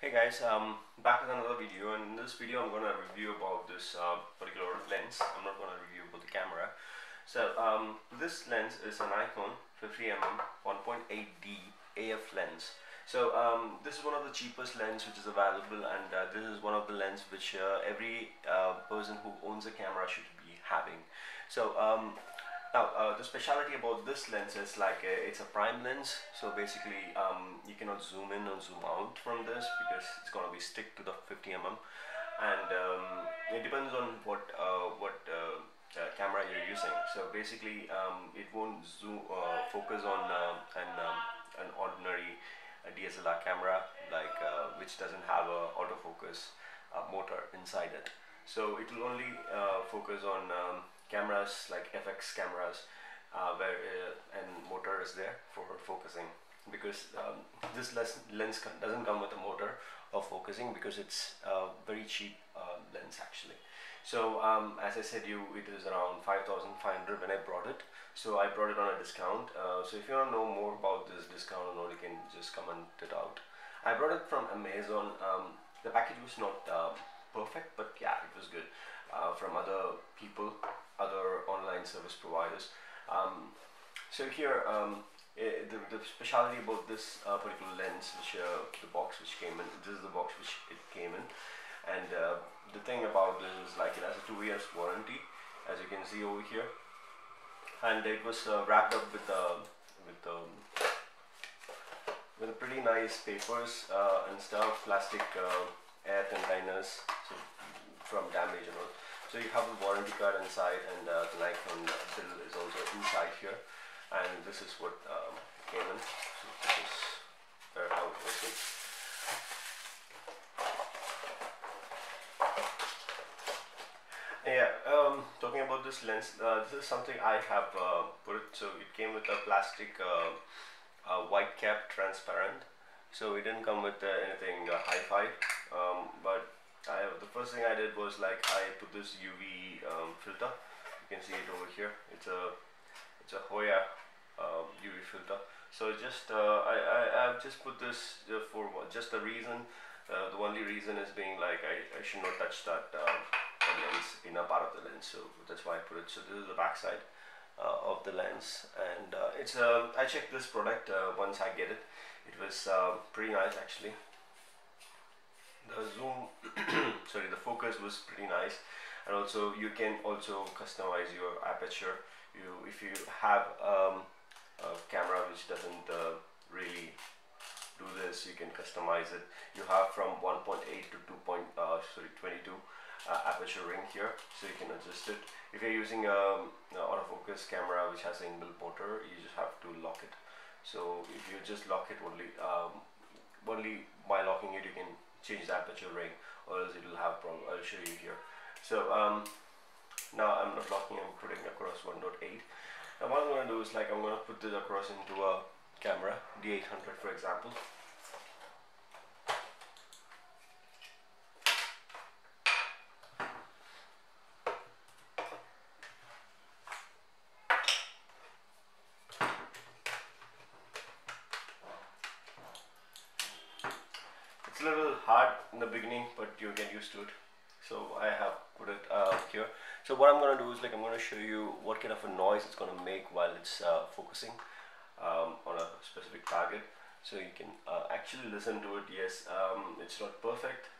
Hey guys, back with another video, and in this video I'm going to review about this particular lens. I'm not going to review about the camera. So this lens is a Nikon 50mm 1.8D AF lens. So this is one of the cheapest lens which is available, and this is one of the lens which every person who owns a camera should be having. So now the speciality about this lens is like it's a prime lens, so basically you cannot zoom in or zoom out from this because it's going to be stick to the 50mm, and it depends on what camera you're using. So basically it won't zoom focus on an ordinary DSLR camera like which doesn't have a autofocus motor inside it. So it will only focus on cameras like FX cameras where and motor is there for focusing, because this lens doesn't come with a motor of focusing because it's a very cheap lens actually. So as I said it is around 5,500 when I brought it. So I brought it on a discount. So if you want to know more about this discount or not, you can just comment it out. I brought it from Amazon. The package was not perfect, but yeah, it was good. From other people, other online service providers. So here the specialty about this particular lens, which the box which came in, this is the box which it came in, and the thing about this is like it has a 2 years warranty, as you can see over here, and it was wrapped up with pretty nice papers and stuff, plastic air containers, so from damage and all. So you have the warranty card inside, and the Nikon bill is also inside here, and this is what came in. So this is how it works. Yeah, talking about this lens, this is something I have put it. So it came with a plastic white cap, transparent. So it didn't come with anything hi-fi, but the first thing I did was like I put this UV filter. You can see it over here. It's a Hoya UV filter. So just I've just put this for just a reason. The only reason is being like I should not touch that lens, in a part of the lens. So that's why I put it. So this is the back side of the lens, and I checked this product once I get it. It was pretty nice actually. The zoom sorry, the focus was pretty nice, and also you can also customize your aperture. If you have a camera which doesn't really do this, you can customize it. You have from 1.8 to 22 aperture ring here, so you can adjust it. If you're using a autofocus camera which has an inbuilt motor, you just have to lock it. So if you just lock it only by locking it, you can change the aperture ring, or else it will have problem. I'll show you here. So now I'm not locking, I'm putting across 1.8. Now what I'm going to do is like I'm going to put this across into a camera, D800 for example. It's a little hard in the beginning, but you get used to it. So I have put it here. So what I'm going to do is like I'm going to show you what kind of a noise it's going to make while it's focusing on a specific target. So you can actually listen to it. Yes, it's not perfect.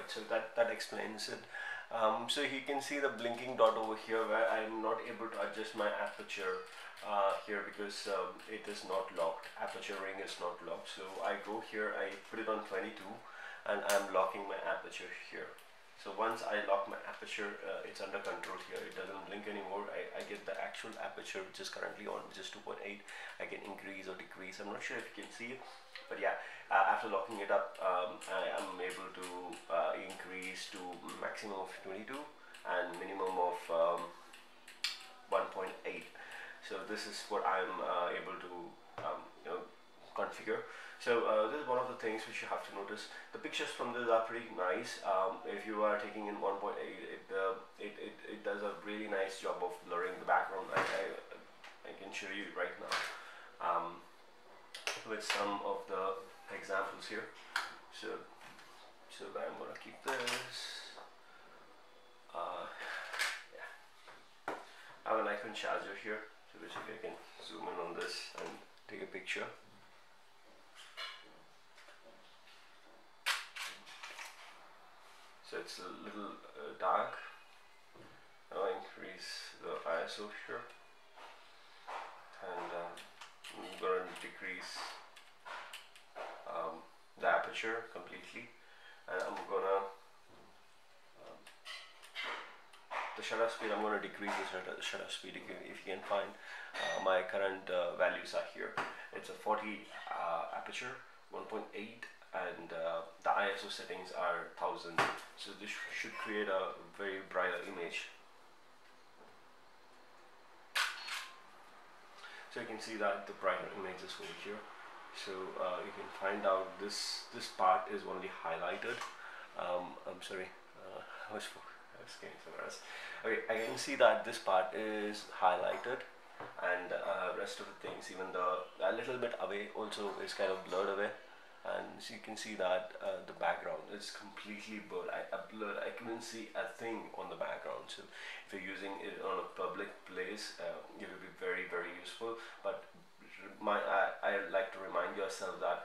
So that explains it. So you can see the blinking dot over here where I'm not able to adjust my aperture here because it is not locked. Aperture ring is not locked. So I go here, I put it on 22, and I'm locking my aperture here. So once I lock my aperture, it's under control here. It doesn't blink anymore. I get the actual aperture which is currently on, which is 2.8. I can increase or decrease. I'm not sure if you can see it, but yeah, after locking it up, I am able to increase to maximum of 22 and minimum of 1.8. So this is what I'm able to configure. So this is one of the things which you have to notice. The pictures from this are pretty nice. If you are taking in 1.8, it does a really nice job of blurring the background. I can show you right now with some of the examples here. So I'm gonna keep this. Yeah. I have a Nikon charger here, so basically I can zoom in on this and take a picture. So it's a little dark. I'll increase the ISO here, and I'm going to decrease the aperture completely, and I'm gonna the shutter speed. I'm going to decrease the shutter speed. If you can find my current values are here. It's a 40 aperture, 1.8. and the ISO settings are 1000, so this should create a very brighter image. So you can see that the brighter image is over here. So you can find out this part is only highlighted. I'm sorry, I was getting somewhere else. Okay, I can see that this part is highlighted, and rest of the things, even a little bit away, also is kind of blurred away. And so you can see that the background is completely blurred. I couldn't see a thing on the background. So if you're using it on a public place, it will be very, very useful. But I like to remind yourself that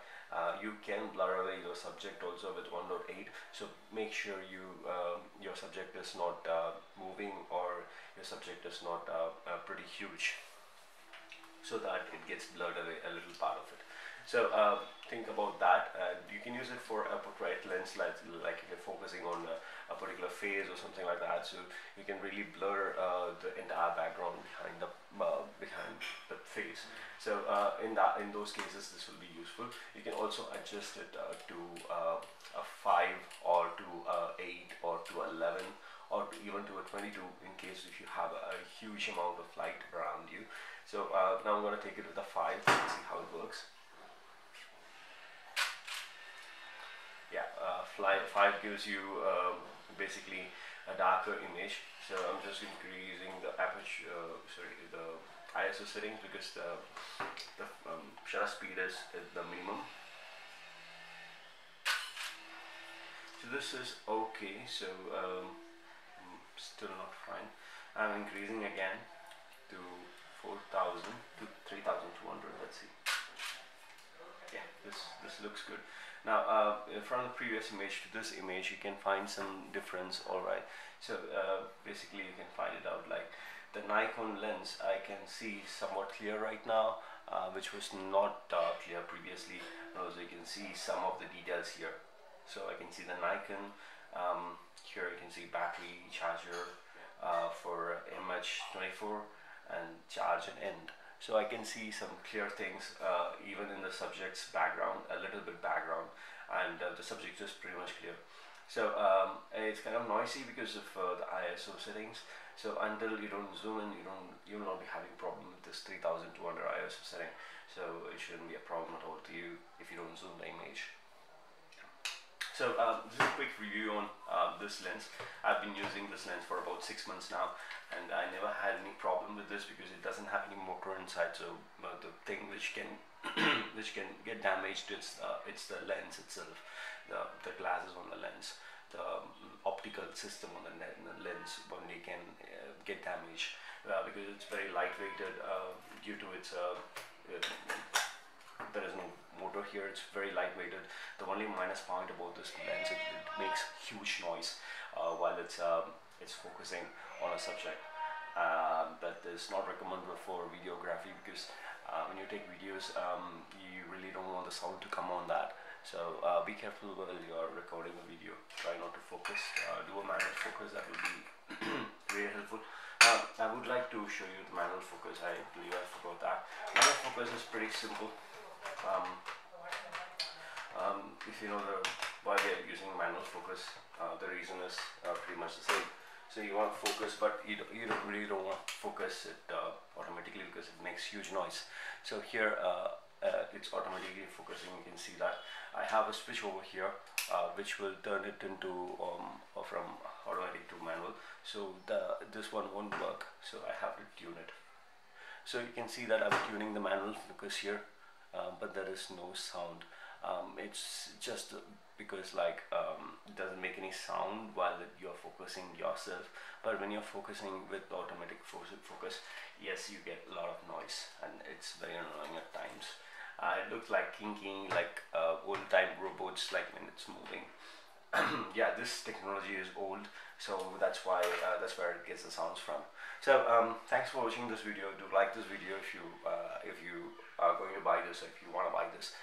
you can blur away your subject also with 1.8. So make sure your subject is not moving, or your subject is not pretty huge, so that it gets blurred away a little part of it. So think about that. You can use it for a portrait lens, like if you're focusing on a particular phase or something like that. So you can really blur the entire background behind the face. So in those cases, this will be useful. You can also adjust it to a 5 or to 8 or to 11 or even to a 22 in case if you have a huge amount of light around you. So now I'm going to take it with a 5 and see how it works. Yeah, 5 gives you basically a darker image. So I'm just increasing the aperture, the ISO settings, because the shutter speed is the minimum. So this is okay. So still not fine. I'm increasing again to 4000 to 3200. Let's see. Yeah, this looks good. Now from the previous image to this image, you can find some difference. Alright, so basically you can find it out. Like the Nikon lens, I can see somewhat clear right now, which was not clear previously. And also you can see some of the details here. So I can see the Nikon, here you can see battery, charger for MH24, and charge and end. So I can see some clear things even in the subject's background, a little bit background, and the subject is pretty much clear. So it's kind of noisy because of the ISO settings. So until you don't zoom in, you will not be having problem with this 3200 ISO setting. So it shouldn't be a problem at all to you if you don't zoom the image. So this is a quick review on this lens. I've been using this lens for about 6 months now, and I never had any problem with this because it doesn't have any motor inside. So the thing which can which can get damaged, it's the lens itself, the glasses on the lens, the optical system on the lens only can get damaged because it's very lightweighted due to its there is no motor here. It's very lightweighted. The only minus point about this lens, it makes huge noise while it's focusing on a subject. That is not recommendable for videography because when you take videos, you really don't want the sound to come on that. So be careful while you are recording a video. Try not to focus. Do a manual focus. That will be very helpful. I would like to show you the manual focus. I believe I forgot that. Manual focus is pretty simple. If you know why we are using manual focus, the reason is pretty much the same. So you want to focus, but you really don't want to focus it automatically because it makes huge noise. So here it's automatically focusing. You can see that I have a switch over here which will turn it into from automatic to manual. So this one won't work, so I have to tune it. So you can see that I'm tuning the manual focus here, but there is no sound. It's just because like it doesn't make any sound while you're focusing yourself, but when you're focusing with automatic focus, yes, you get a lot of noise and it's very annoying at times. It looks like kinking, like old time robots, like when it's moving. Yeah, this technology is old, so that's why that's where it gets the sounds from. So thanks for watching this video. Do like this video if you are going to buy this, or if you want to buy this.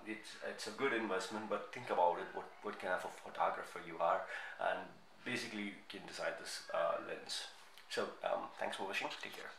It's a good investment, but think about it, what kind of a photographer you are, and basically you can decide this lens. So thanks for watching. Take care.